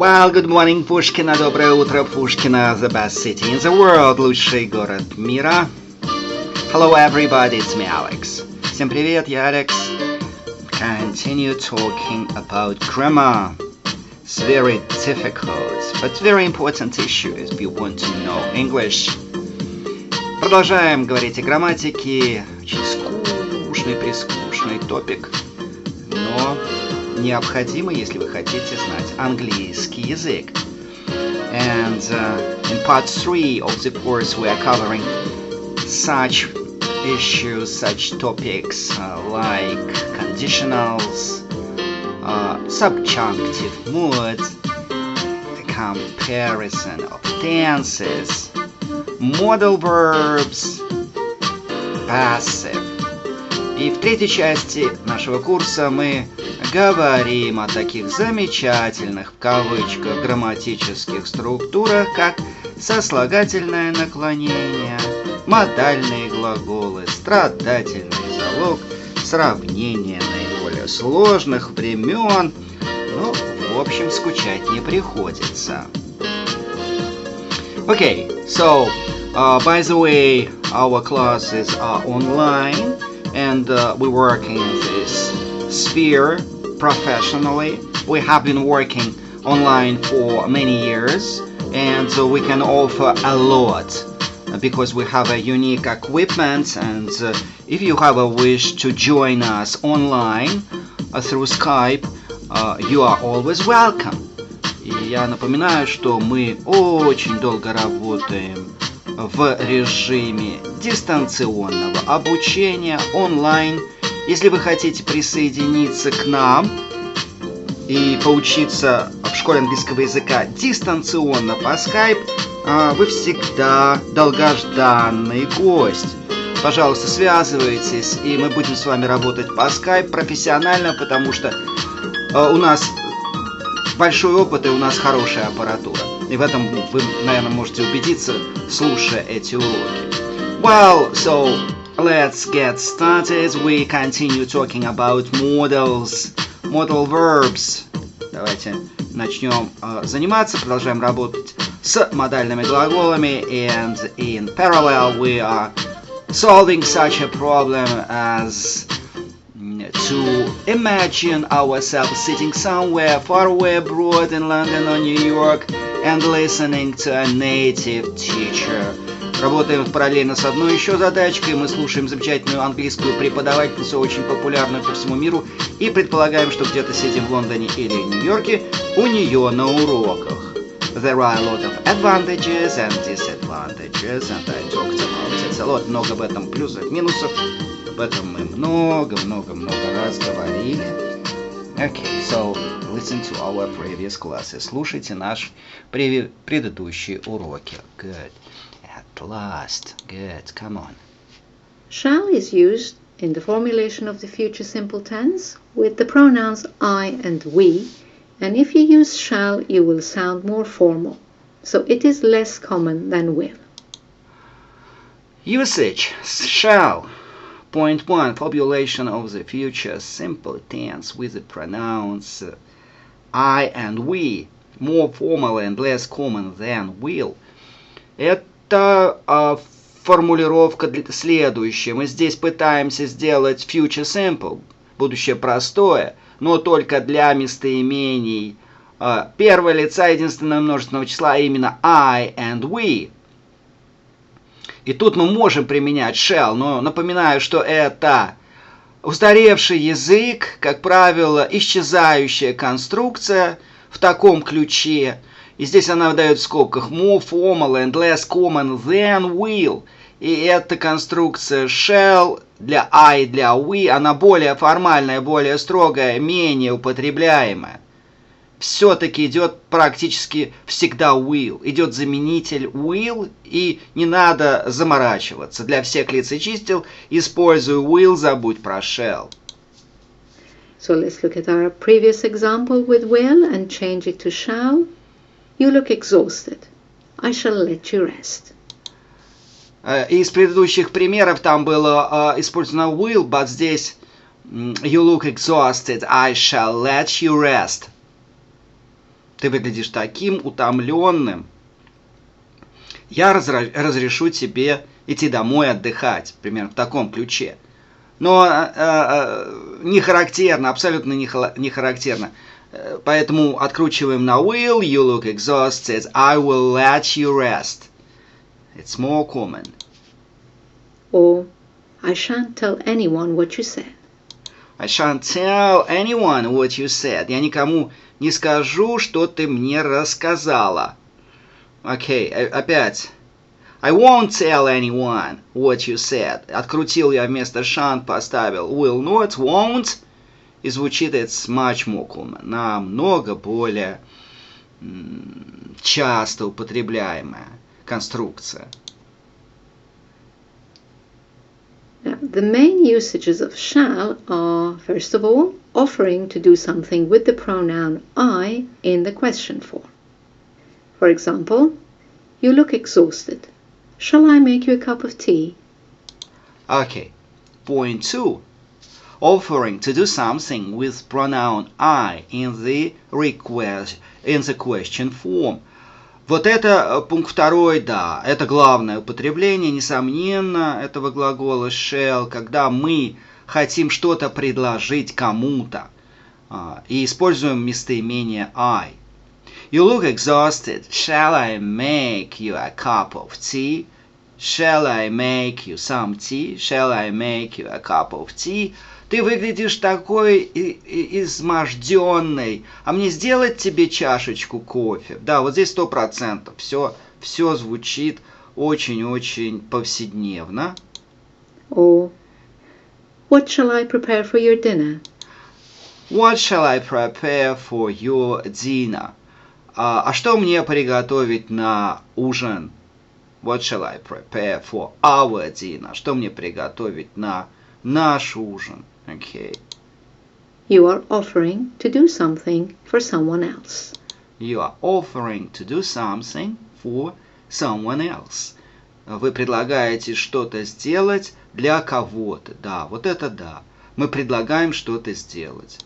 Well, good morning, Pushkino. Доброе утро, Pushkino. The best city in the world. Лучший город мира. Hello, everybody. It's me, Alex. Всем привет, я Алекс. Continue talking about grammar. It's very difficult, but very important issue if you want to know English. Продолжаем говорить о грамматике. Очень скучный топик, но необходимо, если вы хотите знать английский язык. And in part 3 of the course we are covering such issues, such topics like conditionals, subjunctive mood, the comparison of tenses, modal verbs, passive. И в третьей части нашего курса мы говорим о таких замечательных, в кавычках, грамматических структурах, как сослагательное наклонение, модальные глаголы, страдательный, залог, сравнение наиболее сложных времен. Ну, в общем, скучать не приходится. Okay, so, by the way, our classes are online, and we work in this sphere professionally. We have been working online for many years, and so we can offer a lot because we have a unique equipment. And if you have a wish to join us online through Skype, you are always welcome. И я напоминаю, что мы очень долго работаем в режиме дистанционного обучения онлайн. Если вы хотите присоединиться к нам и поучиться в школе английского языка дистанционно по Skype, вы всегда долгожданный гость. Пожалуйста, связывайтесь, и мы будем с вами работать по Skype профессионально, потому что у нас большой опыт и у нас хорошая аппаратура. И в этом вы, наверное, можете убедиться, слушая эти уроки. Well, so let's get started. We continue talking about modals, modal verbs. Давайте начнем заниматься, продолжаем работать с модальными глаголами. And in parallel we are solving such a problem as to imagine ourselves sitting somewhere far away abroad in London or New York and listening to a native teacher. Работаем параллельно с одной еще задачкой. Мы слушаем замечательную английскую преподавательницу, очень популярную по всему миру, и предполагаем, что где-то сидим в Лондоне или Нью-Йорке у нее на уроках. There are a lot of advantages and disadvantages, and I talked about it a lot. Много об этом плюсов, минусов. Об этом мы много раз говорили. Okay, so listen to our previous classes. Слушайте наши предыдущие уроки. Good. At last. Good. Come on. Shall is used in the formulation of the future simple tense with the pronouns I and we, and if you use shall, you will sound more formal. So it is less common than will. Usage. Shall. Point 1. Formulation of the future simple tense with the pronouns I and we, more formal and less common than will. Это формулировка следующая. Мы здесь пытаемся сделать future simple, будущее простое, но только для местоимений первого лица единственного множественного числа, а именно I and we. И тут мы можем применять shall, но напоминаю, что это устаревший язык, как правило, исчезающая конструкция в таком ключе. И здесь она выдает в скобках more formal and less common than will. И эта конструкция shall для I, для we, она более формальная, более строгая, менее употребляемая. Все-таки идет практически всегда will. Идет заменитель will, и не надо заморачиваться. Для всех лиц и чисел используй will, забудь про shall. So let's look at our previous example with will and change it to shall. You look exhausted. I shall let you rest. Из предыдущих примеров там было использовано will, but здесь you look exhausted. I shall let you rest. Ты выглядишь таким утомленным. Я разрешу тебе идти домой отдыхать. Примерно в таком ключе. Но не характерно, абсолютно не характерно. Поэтому откручиваем на will. You look exhausted. I will let you rest. It's more common. Or, I shan't tell anyone what you said. I shan't tell anyone what you said. Я никому не скажу, что ты мне рассказала. Окей, опять. I won't tell anyone what you said. Открутил я вместо shan't, поставил will not, won't. И звучит it's much more common. Намного более часто употребляемая конструкция. Now, the main usages of shall are, first of all, offering to do something with the pronoun I in the question form. For example, you look exhausted. Shall I make you a cup of tea? Okay. Point 2. Offering to do something with pronoun I in the question form. Вот это пункт 2, да, это главное употребление, несомненно, этого глагола shall, когда мы хотим что-то предложить кому-то, и используем местоимение I. You look exhausted. Shall I make you a cup of tea? Shall I make you some tea? Shall I make you a cup of tea? Ты выглядишь такой изможденный. А мне сделать тебе чашечку кофе? Да, вот здесь 100%. Все звучит очень-очень повседневно. Or, what shall I prepare for your dinner? What shall I prepare for your dinner? А что мне приготовить на ужин? What shall I prepare for our dinner? Что мне приготовить на наш ужин? Okay. You are offering to do something for someone else. You are offering to do something for someone else. Вы предлагаете что-то сделать для кого-то. Да, вот это да. Мы предлагаем что-то сделать.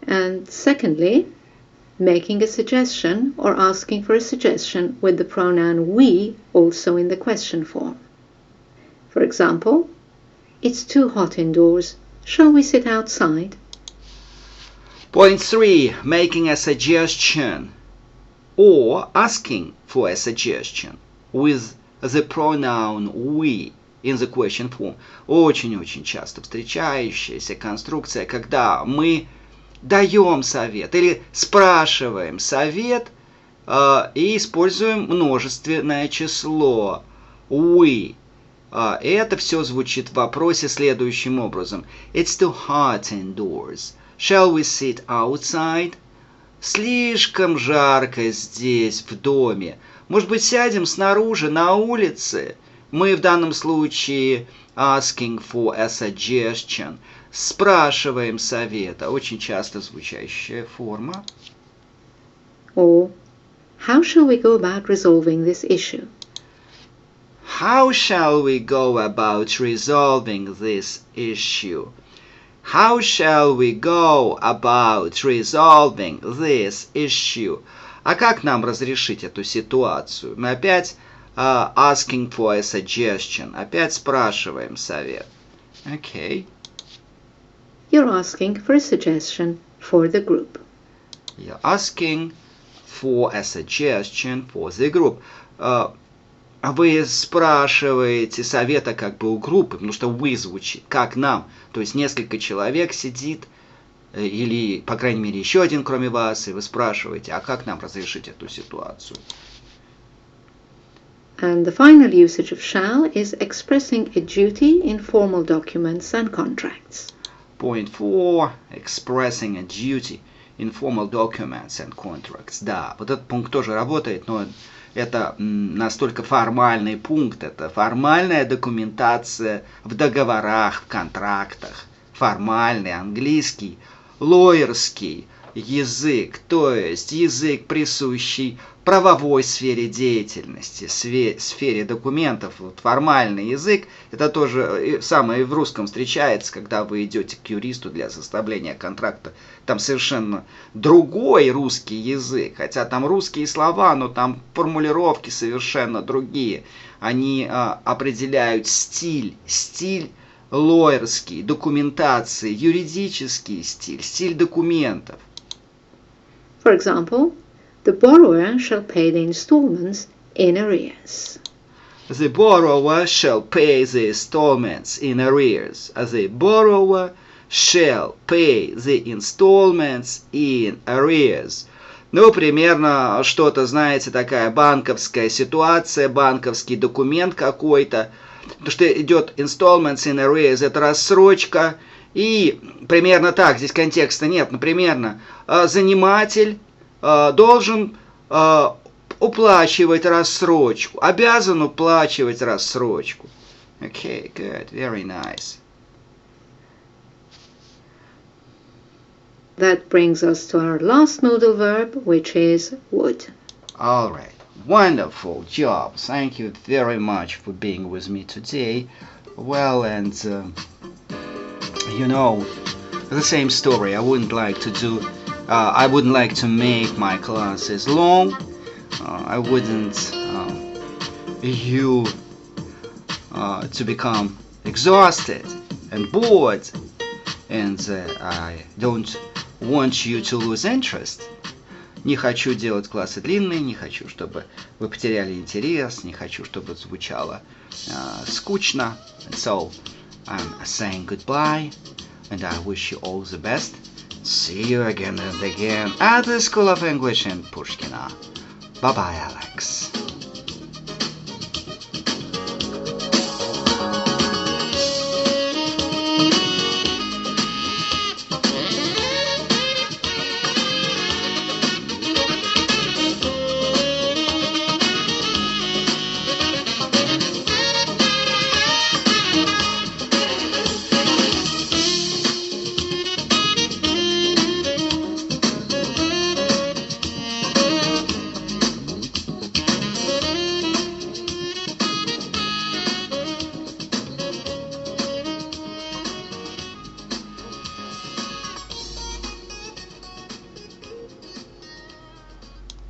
And secondly, making a suggestion or asking for a suggestion with the pronoun we also in the question form. For example, it's too hot indoors. Shall we sit outside? Point 3. Making a suggestion or asking for a suggestion with the pronoun we in the question form. Очень-очень часто встречающаяся конструкция, когда мы даем совет или спрашиваем совет и используем множественное число we. И это все звучит в вопросе следующим образом. It's too hot indoors. Shall we sit outside? Слишком жарко здесь, в доме. Может быть, сядем снаружи, на улице? Мы в данном случае asking for a suggestion. Спрашиваем совета. Очень часто звучащая форма. Or, how shall we go about resolving this issue? How shall we go about resolving this issue? How shall we go about resolving this issue? А как нам разрешить эту ситуацию? Мы опять asking for a suggestion. Опять спрашиваем совет. Okay. You're asking for a suggestion for the group. You're asking for a suggestion for the group. Вы спрашиваете совета как бы у группы, потому что вы звучит, как нам. То есть несколько человек сидит, или, по крайней мере, еще один, кроме вас, и вы спрашиваете, а как нам разрешить эту ситуацию? And the final usage of shall is expressing a duty in formal documents and contracts. Point 4. Expressing a duty in formal documents and contracts. Да, вот этот пункт тоже работает, но это настолько формальный пункт, это формальная документация в договорах, в контрактах. Формальный, английский, лоерский, язык, то есть язык, присущий правовой сфере деятельности, сфере документов. Вот формальный язык, это тоже самое и в русском встречается, когда вы идете к юристу для составления контракта. Там совершенно другой русский язык, хотя там русские слова, но там формулировки совершенно другие. Они определяют стиль лоерский, документации, юридический стиль документов. For example, the borrower shall pay the installments in arrears. The borrower shall pay the installments in arrears. The borrower shall pay the installments in arrears. Ну, примерно что-то, знаете, такая банковская ситуация, банковский документ какой-то. Потому что идет installments in arrears, это рассрочка. И примерно так, здесь контекста нет, но примерно заниматель должен уплачивать рассрочку, обязан уплачивать рассрочку. Okay, good, very nice. That brings us to our last modal verb, which is would. All right, wonderful job. Thank you very much for being with me today. Well, and you know, the same story. I wouldn't like to make my classes long. I wouldn't you to become exhausted and bored, and I don't want you to lose interest. Не хочу делать классы длинные, не хочу, чтобы вы потеряли интерес, не хочу, чтобы звучало скучно. And so I'm saying goodbye, and I wish you all the best. See you again and again at the School of English in Pushkino. Bye-bye, Alex.